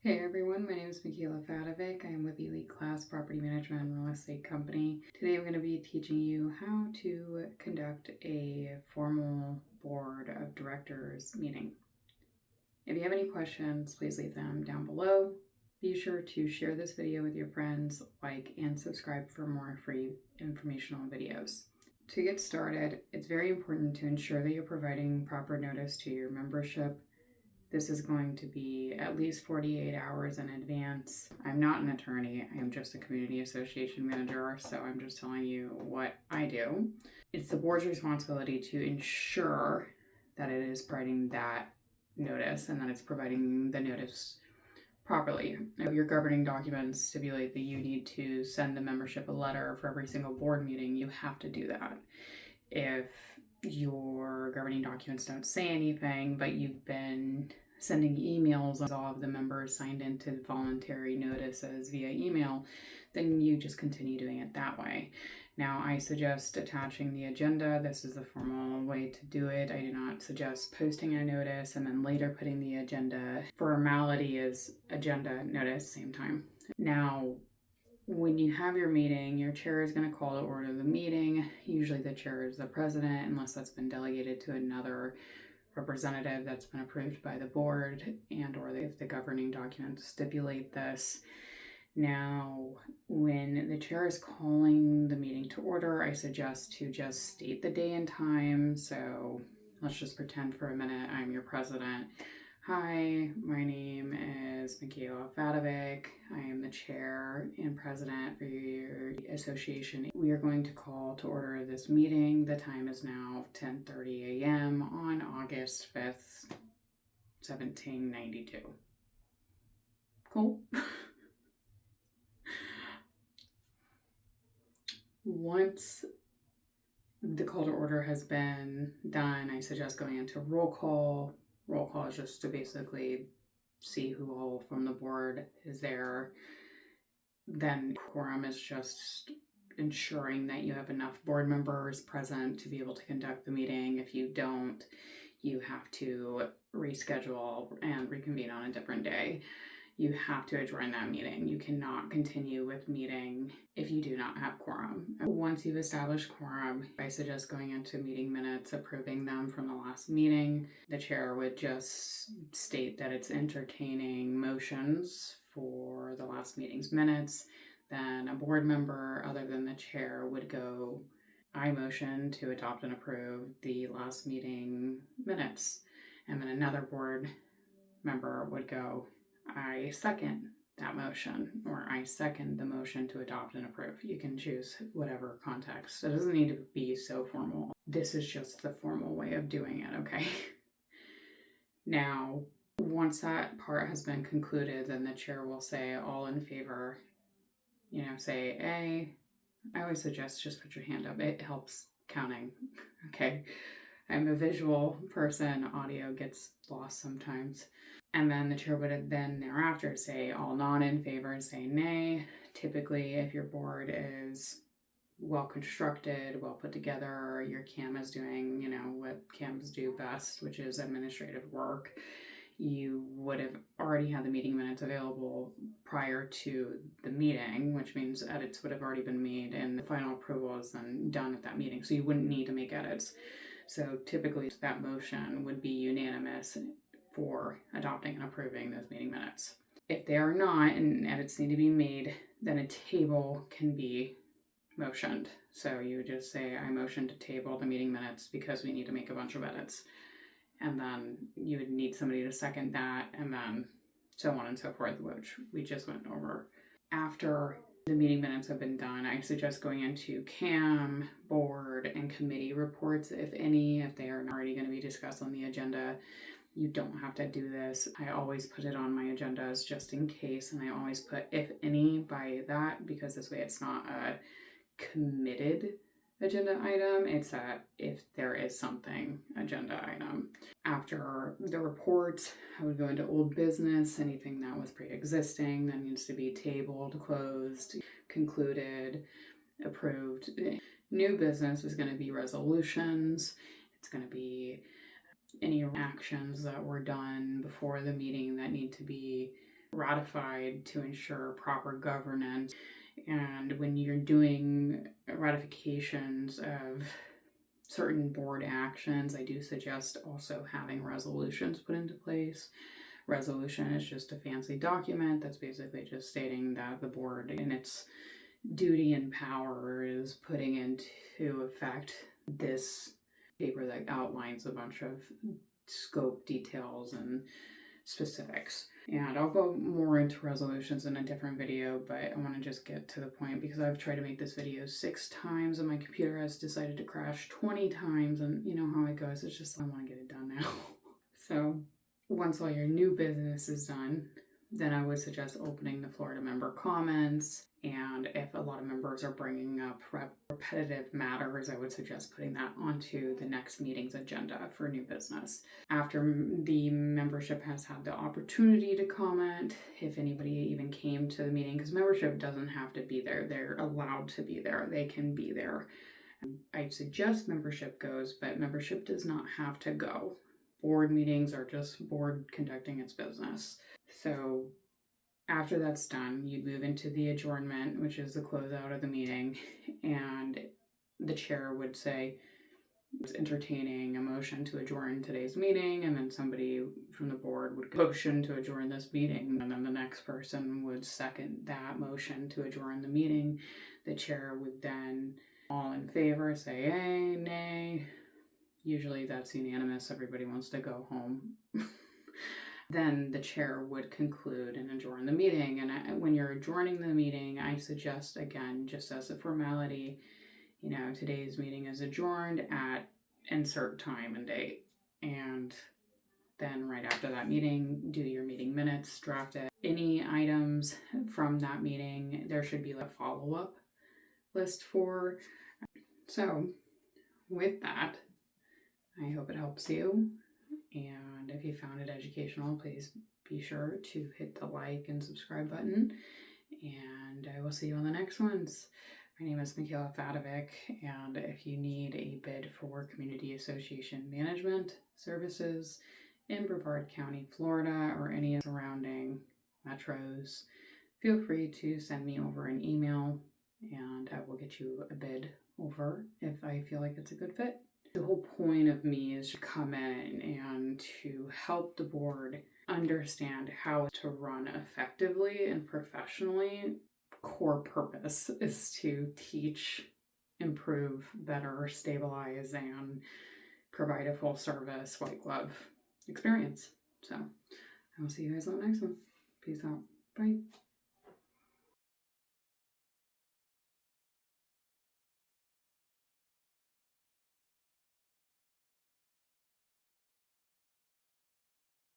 Hey everyone, my name is Michaela Fadovic. I am with Elite Class Property Management and Real Estate Company. Today I'm going to be teaching you how to conduct a formal board of directors meeting. If you have any questions, please leave them down below. Be sure to share this video with your friends, like, and subscribe for more free informational videos. To get started, it's very important to ensure that you're providing proper notice to your membership. This is going to be at least 48 hours in advance. I'm not an attorney, I am just a community association manager, so I'm just telling you what I do. It's the board's responsibility to ensure that it is providing that notice and that it's providing the notice properly. If your governing documents stipulate that you need to send the membership a letter for every single board meeting, you have to do that. If your governing documents don't say anything, but you've been sending emails as all of the members signed into voluntary notices via email, then you just continue doing it that way. Now, I suggest attaching the agenda. This is the formal way to do it. I do not suggest posting a notice and then later putting the agenda. Formality is agenda, notice, same time. Now, when you have your meeting, your chair is going to call to order the meeting. Usually the chair is the president, unless that's been delegated to another representative that's been approved by the board, and or if the governing documents stipulate this. Now, when the chair is calling the meeting to order, I suggest to just state the day and time. So let's just pretend for a minute I'm your president. Hi, my name is Michaela Fadovic. I am the chair and president for your association. We are going to call to order this meeting. The time is now 10:30 a.m. on August 5th, 1792. Cool. Once the call to order has been done, I suggest going into roll call. Roll call is just to basically see who all from the board is there. Then quorum is just ensuring that you have enough board members present to be able to conduct the meeting. If you don't, you have to reschedule and reconvene on a different day. You have to adjourn that meeting. You cannot continue with meeting if you do not have quorum. Once you've established quorum, I suggest going into meeting minutes, approving them from the last meeting. The chair would just state that it's entertaining motions for the last meeting's minutes. Then a board member other than the chair would go, I motion to adopt and approve the last meeting minutes. And then another board member would go, I second that motion, or I second the motion to adopt and approve. You can choose whatever context. It doesn't need to be so formal. This is just the formal way of doing it, okay? Now, once that part has been concluded, then the chair will say all in favor, say A. I always suggest just put your hand up. It helps counting, okay? I'm a visual person. Audio gets lost sometimes. And then the chair would then thereafter say all non in favor, say nay. Typically, if your board is well constructed, well put together, your CAM is doing, what CAMs do best, which is administrative work, you would have already had the meeting minutes available prior to the meeting, which means edits would have already been made and the final approval is then done at that meeting. So you wouldn't need to make edits. So typically that motion would be unanimous for adopting and approving those meeting minutes. If they are not and edits need to be made, then a table can be motioned. So you would just say, I motion to table the meeting minutes because we need to make a bunch of edits. And then you would need somebody to second that, and then so on and so forth, which we just went over. After the meeting minutes have been done, I suggest going into CAM, board, and committee reports, if any, if they are already going to be discussed on the agenda. You don't have to do this. I always put it on my agendas just in case, and I always put if any by that, because this way it's not a committed agenda item, it's a if there is something agenda item. After the reports, I would go into old business, anything that was pre-existing that needs to be tabled, closed, concluded, approved. New business is going to be resolutions. It's going to be any actions that were done before the meeting that need to be ratified to ensure proper governance. And when you're doing ratifications of certain board actions, I do suggest also having resolutions put into place. Resolution is just a fancy document that's basically just stating that the board, in its duty and power, is putting into effect this paper that outlines a bunch of scope details and specifics. And I'll go more into resolutions in a different video, but I want to just get to the point because I've tried to make this video 6 times and my computer has decided to crash 20 times, and you know how it goes. It's just I want to get it done now. So once all your new business is done, then I would suggest opening the floor to member comments. And if a lot of members are bringing up repetitive matters, I would suggest putting that onto the next meeting's agenda for new business. After the membership has had the opportunity to comment, if anybody even came to the meeting, because membership doesn't have to be there, they're allowed to be there, they can be there. I suggest membership goes, but membership does not have to go. Board meetings are just board conducting its business. So after that's done, you move into the adjournment, which is the closeout of the meeting, and the chair would say, it's entertaining a motion to adjourn today's meeting, and then somebody from the board would motion to adjourn this meeting, and then the next person would second that motion to adjourn the meeting. The chair would then, all in favor, say yay, nay. Usually that's unanimous, everybody wants to go home. Then the chair would conclude and adjourn the meeting. And when you're adjourning the meeting, I suggest, again, just as a formality, today's meeting is adjourned at insert time and date. And then right after that meeting, do your meeting minutes, draft it. Any items from that meeting, there should be a follow-up list for. So with that, I hope it helps you. And if you found it educational, please be sure to hit the like and subscribe button. And I will see you on the next ones. My name is Michaela Fadovic, and if you need a bid for Community Association Management Services in Brevard County, Florida, or any surrounding metros, feel free to send me over an email, and I will get you a bid over if I feel like it's a good fit. The whole point of me is to come in and to help the board understand how to run effectively and professionally. Core purpose is to teach, improve, better, stabilize, and provide a full service, white glove experience. So I will see you guys on the next one. Peace out. Bye.